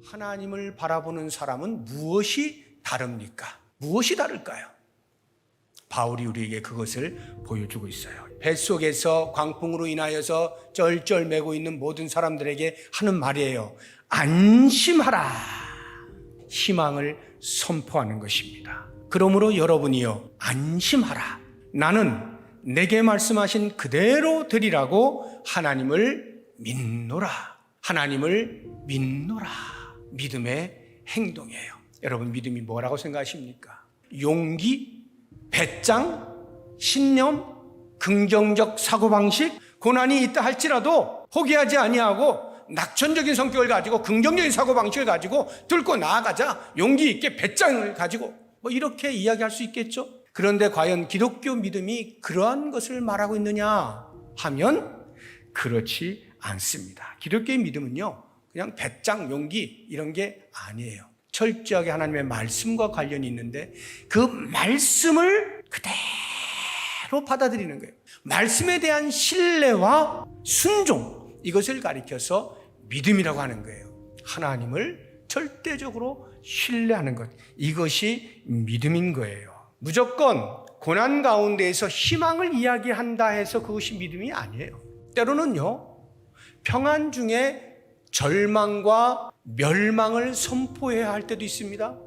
하나님을 바라보는 사람은 무엇이 다릅니까? 무엇이 다를까요? 바울이 우리에게 그것을 보여주고 있어요. 뱃속에서 광풍으로 인하여서 쩔쩔매고 있는 모든 사람들에게 하는 말이에요. 안심하라. 희망을 선포하는 것입니다. 그러므로 여러분이요, 안심하라. 나는 내게 말씀하신 그대로 되리라고 하나님을 믿노라. 하나님을 믿노라. 믿음의 행동이에요. 여러분, 믿음이 뭐라고 생각하십니까? 용기, 배짱, 신념, 긍정적 사고방식, 고난이 있다 할지라도 포기하지 아니하고 낙천적인 성격을 가지고 긍정적인 사고방식을 가지고 뚫고 나아가자. 용기 있게 배짱을 가지고 이렇게 이야기할 수 있겠죠. 그런데 과연 기독교 믿음이 그러한 것을 말하고 있느냐 하면 그렇지 않습니다. 기독교의 믿음은요, 그냥 배짱, 용기 이런 게 아니에요. 철저하게 하나님의 말씀과 관련이 있는데 그 말씀을 그대로 받아들이는 거예요. 말씀에 대한 신뢰와 순종, 이것을 가리켜서 믿음이라고 하는 거예요. 하나님을 절대적으로 신뢰하는 것, 이것이 믿음인 거예요. 무조건 고난 가운데에서 희망을 이야기한다 해서 그것이 믿음이 아니에요. 때로는요, 평안 중에 절망과 멸망을 선포해야 할 때도 있습니다.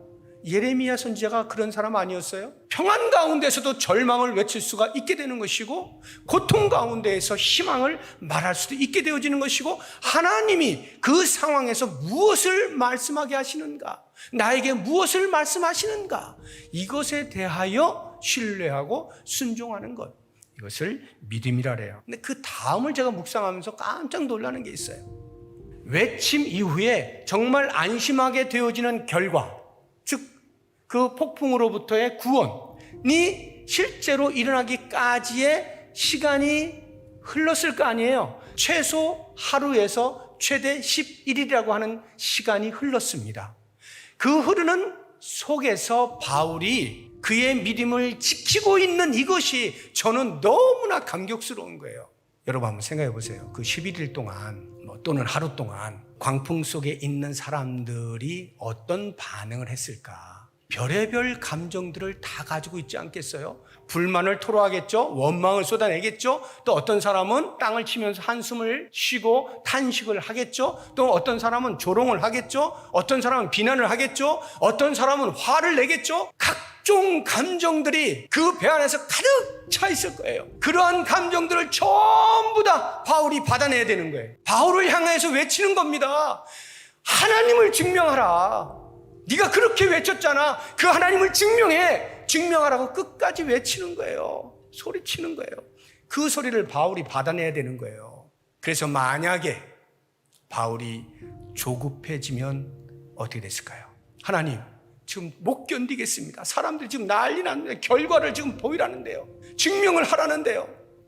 예레미야 선지자가 그런 사람 아니었어요? 평안 가운데서도 절망을 외칠 수가 있게 되는 것이고, 고통 가운데에서 희망을 말할 수도 있게 되어지는 것이고, 하나님이 그 상황에서 무엇을 말씀하게 하시는가, 나에게 무엇을 말씀하시는가, 이것에 대하여 신뢰하고 순종하는 것, 이것을 믿음이라 그래요. 근데 그 다음을 제가 묵상하면서 깜짝 놀라는 게 있어요. 외침 이후에 정말 안심하게 되어지는 결과, 즉 그 폭풍으로부터의 구원이 실제로 일어나기까지의 시간이 흘렀을 거 아니에요. 최소 하루에서 최대 11일이라고 하는 시간이 흘렀습니다. 그 흐르는 속에서 바울이 그의 믿음을 지키고 있는 이것이 저는 너무나 감격스러운 거예요. 여러분 한번 생각해 보세요. 그 11일 동안 또는 하루 동안 광풍 속에 있는 사람들이 어떤 반응을 했을까? 별의별 감정들을 다 가지고 있지 않겠어요? 불만을 토로하겠죠? 원망을 쏟아내겠죠? 또 어떤 사람은 땅을 치면서 한숨을 쉬고 탄식을 하겠죠? 또 어떤 사람은 조롱을 하겠죠? 어떤 사람은 비난을 하겠죠? 어떤 사람은 화를 내겠죠? 각종 감정들이 그 배 안에서 가득 차 있을 거예요. 그러한 감정들을 전부 다 바울이 받아내야 되는 거예요. 바울을 향해서 외치는 겁니다. 하나님을 증명하라. 네가 그렇게 외쳤잖아. 그 하나님을 증명해. 증명하라고 끝까지 외치는 거예요. 소리치는 거예요. 그 소리를 바울이 받아내야 되는 거예요. 그래서 만약에 바울이 조급해지면 어떻게 됐을까요? 하나님, 지금 못 견디겠습니다. 사람들이 지금 난리 났는데 결과를 지금 보이라는데요. 증명을 하라는데요.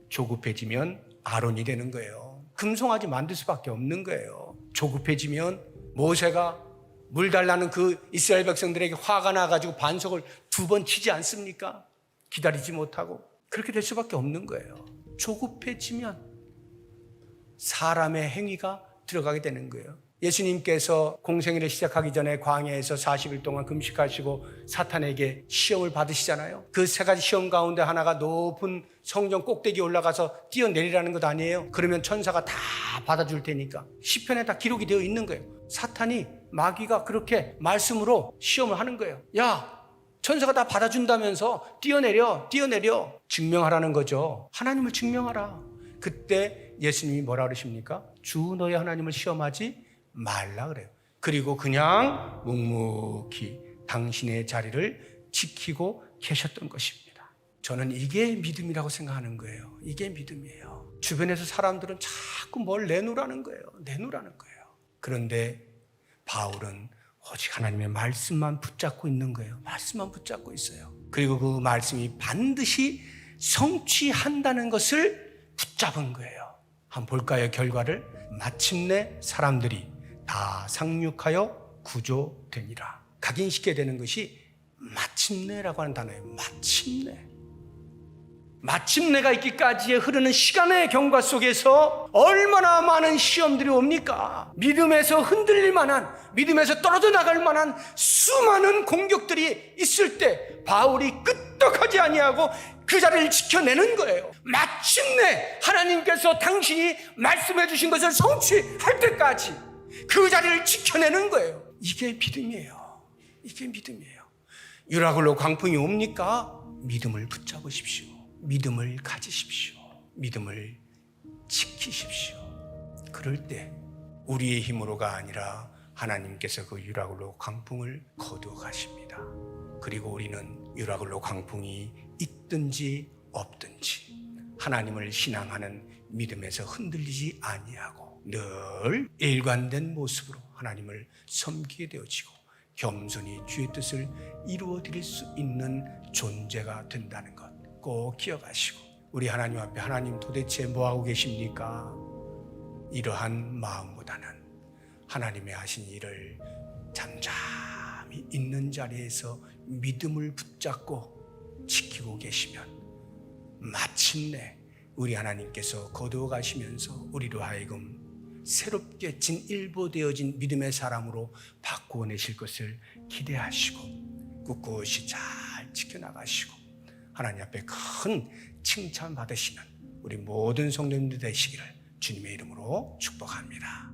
조급해지면 아론이 되는 거예요. 금송아지 만들 수밖에 없는 거예요. 조급해지면 모세가 물 달라는 그 이스라엘 백성들에게 화가 나가지고 반석을 2번 치지 않습니까? 기다리지 못하고 그렇게 될 수밖에 없는 거예요. 조급해지면 사람의 행위가 들어가게 되는 거예요. 예수님께서 공생애를 시작하기 전에 광야에서 40일 동안 금식하시고 사탄에게 시험을 받으시잖아요. 그 3가지 시험 가운데 하나가 높은 성전 꼭대기에 올라가서 뛰어내리라는 것 아니에요? 그러면 천사가 다 받아줄 테니까. 시편에 다 기록이 되어 있는 거예요. 사탄이, 마귀가 그렇게 말씀으로 시험을 하는 거예요. 야, 천사가 다 받아준다면서 뛰어내려 증명하라는 거죠. 하나님을 증명하라. 그때 예수님이 뭐라 그러십니까? 주 너희 하나님을 시험하지 말라 그래요. 그리고 그냥 묵묵히 당신의 자리를 지키고 계셨던 것입니다. 저는 이게 믿음이라고 생각하는 거예요. 이게 믿음이에요. 주변에서 사람들은 자꾸 뭘 내놓으라는 거예요. 그런데 바울은 오직 하나님의 말씀만 붙잡고 있는 거예요. 말씀만 붙잡고 있어요. 그리고 그 말씀이 반드시 성취한다는 것을 붙잡은 거예요. 한번 볼까요? 결과를. 마침내 사람들이 다 상륙하여 구조되니라. 각인시켜야 되는 것이 마침내라고 하는 단어예요. 마침내가 있기까지의 흐르는 시간의 경과 속에서 얼마나 많은 시험들이 옵니까? 믿음에서 흔들릴 만한, 믿음에서 떨어져 나갈 만한 수많은 공격들이 있을 때 바울이 끄떡하지 아니하고 그 자리를 지켜내는 거예요. 마침내 하나님께서 당신이 말씀해 주신 것을 성취할 때까지 그 자리를 지켜내는 거예요. 이게 믿음이에요. 이게 믿음이에요. 유라굴로 광풍이 옵니까? 믿음을 붙잡으십시오. 믿음을 가지십시오. 믿음을 지키십시오. 그럴 때 우리의 힘으로가 아니라 하나님께서 그 유라굴로 광풍을 거두어 가십니다. 그리고 우리는 유라굴로 광풍이 있든지 없든지 하나님을 신앙하는 믿음에서 흔들리지 아니하고 늘 일관된 모습으로 하나님을 섬기게 되어지고 겸손히 주의 뜻을 이루어 드릴 수 있는 존재가 된다는 것 꼭 기억하시고, 우리 하나님 앞에 하나님 도대체 뭐하고 계십니까? 이러한 마음보다는 하나님의 하신 일을 잠잠히 있는 자리에서 믿음을 붙잡고 지키고 계시면 마침내 우리 하나님께서 거두어 가시면서 우리로 하여금 새롭게 진일보되어진 믿음의 사람으로 바꾸어내실 것을 기대하시고 꿋꿋이 잘 지켜나가시고 하나님 앞에 큰 칭찬 받으시는 우리 모든 성도님들 되시기를 주님의 이름으로 축복합니다.